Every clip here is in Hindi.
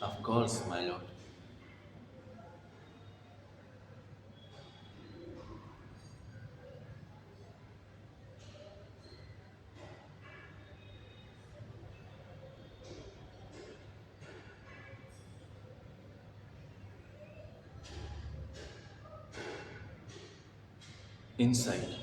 Of course, my lord. Inside.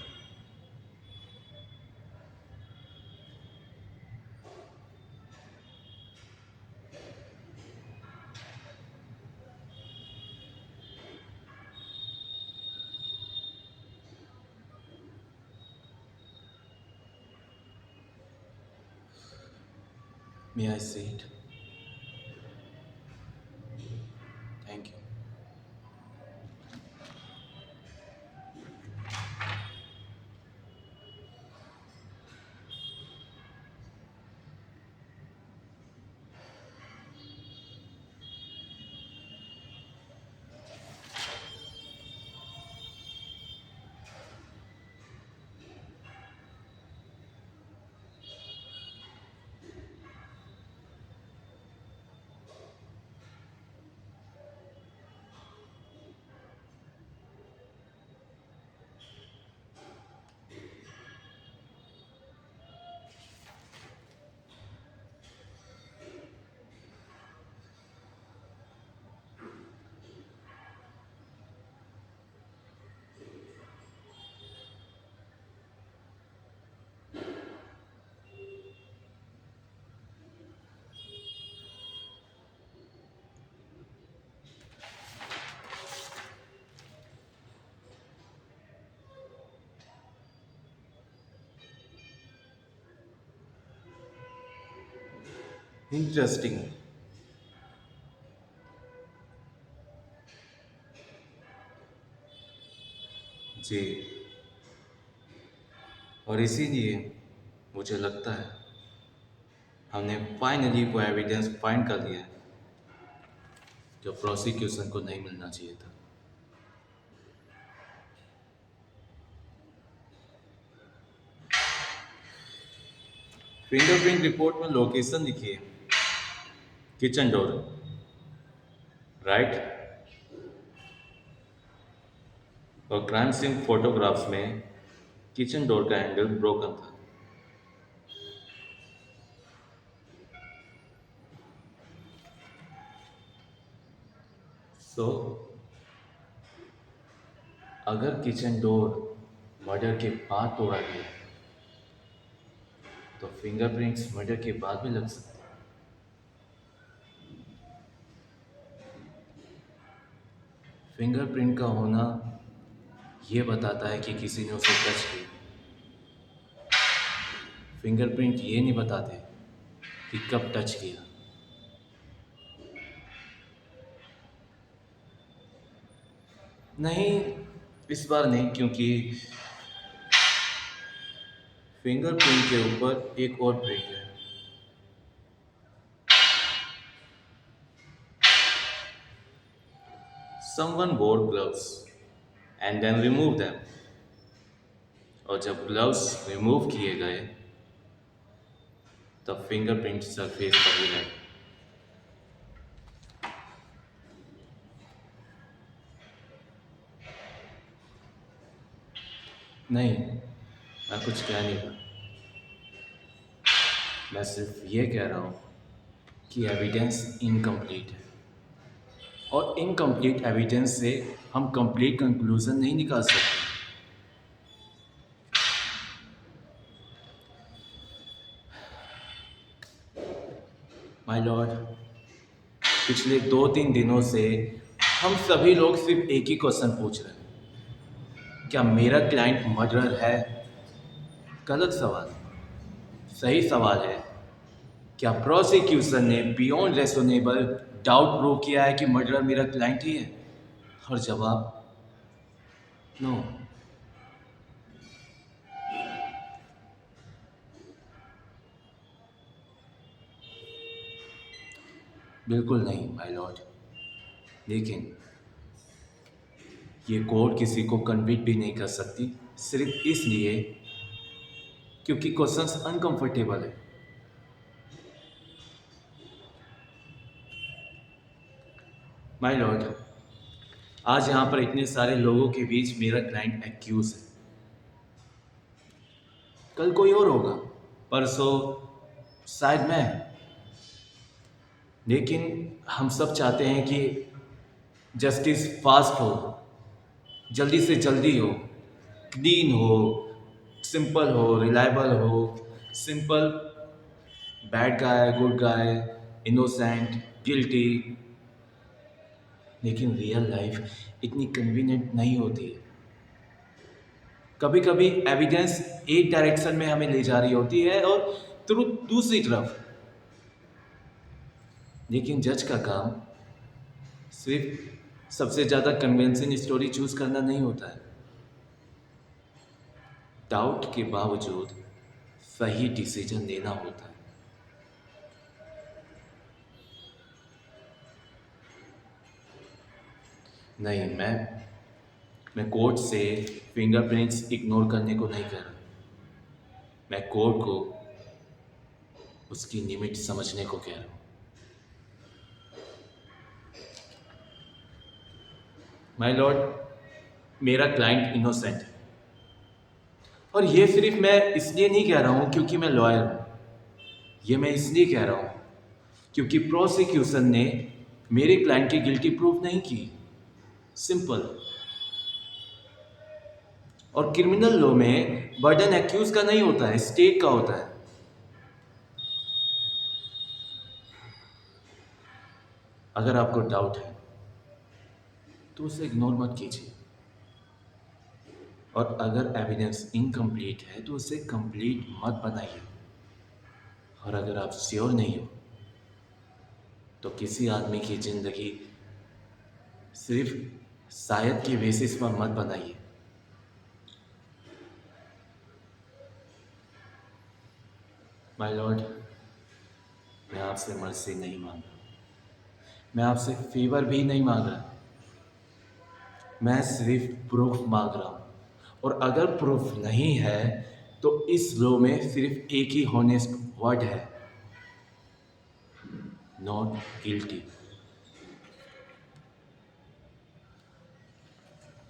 May I see it? Thank you. Interesting. जी। और इसीलिए मुझे लगता है हमने फाइनली वो एविडेंस फाइंड कर लिया है जो प्रोसिक्यूशन को नहीं मिलना चाहिए था। फिंगरप्रिंट रिपोर्ट में लोकेशन लिखी है, किचन डोर, राइट। और क्राइम सीन फोटोग्राफ्स में किचन डोर का हैंडल ब्रोकन था। सो अगर किचन डोर मर्डर के बाद तोड़ा गया तो फिंगरप्रिंट्स मर्डर के बाद भी लग सकते हैं। फिंगरप्रिंट का होना ये बताता है कि किसी ने उसे टच किया। फिंगरप्रिंट ये नहीं बताते कि कब टच किया। नहीं, इस बार नहीं, क्योंकि फिंगरप्रिंट के ऊपर एक और प्रिंट है। Someone wore gloves and then removed them. और जब ग्लव्स रिमूव किए गए तब फिंगरप्रिंट सरफेस पर ही रहे। नहीं, मैं कुछ कह नहीं रहा। मैं सिर्फ ये कह रहा हूँ कि एविडेंस इनकम्प्लीट है और इनकम्प्लीट एविडेंस से हम कंप्लीट कंक्लूजन नहीं निकाल सकते। माय लॉर्ड, पिछले 2-3 दिनों से हम सभी लोग सिर्फ एक ही क्वेश्चन पूछ रहे हैं, क्या मेरा क्लाइंट मर्डरर है? गलत सवाल। सही सवाल है, क्या प्रोसिक्यूशन ने बियॉन्ड रेसोनेबल डाउट प्रूव किया है कि मर्डरर मेरा क्लाइंट ही है? और जवाब नो। बिल्कुल नहीं माय लॉर्ड। लेकिन ये कोर्ट किसी को कन्विक्ट भी नहीं कर सकती, सिर्फ इसलिए क्योंकि क्वेश्चंस अनकंफर्टेबल है। माय लॉर्ड, आज यहाँ पर इतने सारे लोगों के बीच मेरा क्लाइंट एक्यूज है। कल कोई और होगा, परसों शायद मैं। लेकिन हम सब चाहते हैं कि जस्टिस फास्ट हो, जल्दी से जल्दी हो, क्लीन हो, सिंपल हो, रिलायबल हो। Simple, bad guy, good guy, innocent, guilty. लेकिन रियल लाइफ इतनी कन्वीनियंट नहीं होती है। कभी कभी एविडेंस एक डायरेक्शन में हमें ले जा रही होती है और ट्रुथ दूसरी तरफ। लेकिन जज का काम सिर्फ सबसे ज़्यादा कन्विंसिंग स्टोरी चूज करना नहीं होता है, डाउट के बावजूद सही डिसीजन लेना होता है। नहीं, मैं कोर्ट से फिंगरप्रिंट्स इग्नोर करने को नहीं कह रहा। मैं कोर्ट को उसकी लिमिट समझने को कह रहा हूँ। माय लॉर्ड, मेरा क्लाइंट इनोसेंट है। और ये सिर्फ मैं इसलिए नहीं कह रहा हूँ क्योंकि मैं लॉयर हूँ। ये मैं इसलिए कह रहा हूँ क्योंकि प्रोसिक्यूशन ने मेरे क्लाइंट की गिल्टी प्रूफ नहीं की। सिंपल। और क्रिमिनल लॉ में बर्डन एक्यूज का नहीं होता है, स्टेट का होता है। अगर आपको डाउट है तो उसे इग्नोर मत कीजिए, और अगर एविडेंस इनकम्प्लीट है तो उसे कंप्लीट मत बनाइए। और अगर आप श्योर नहीं हो तो किसी आदमी की जिंदगी सिर्फ शायद के बेसिस पर मत बनाइए। माय लॉर्ड, मैं आपसे मर्सी नहीं मांग रहा, मैं आपसे फेवर भी नहीं मांग रहा, मैं सिर्फ प्रूफ मांग रहा हूं। और अगर प्रूफ नहीं है तो इस लॉ में सिर्फ एक ही हॉनेस्ट वर्ड है, not guilty.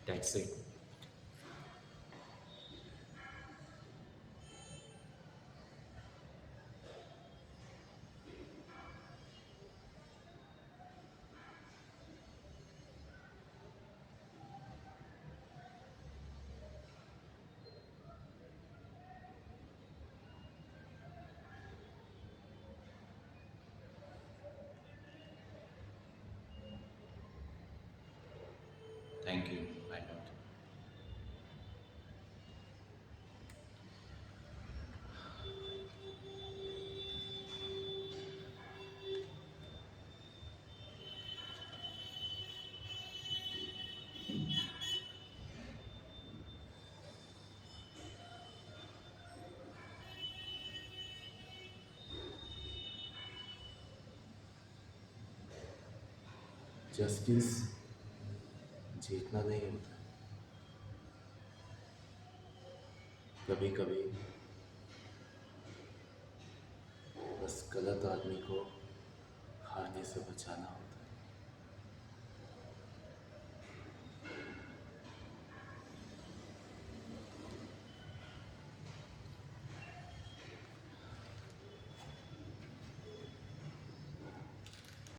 That's it. Thank you my Lord. Justice जीतना नहीं होता, कभी कभी बस गलत आदमी को हारने से बचाना होता है।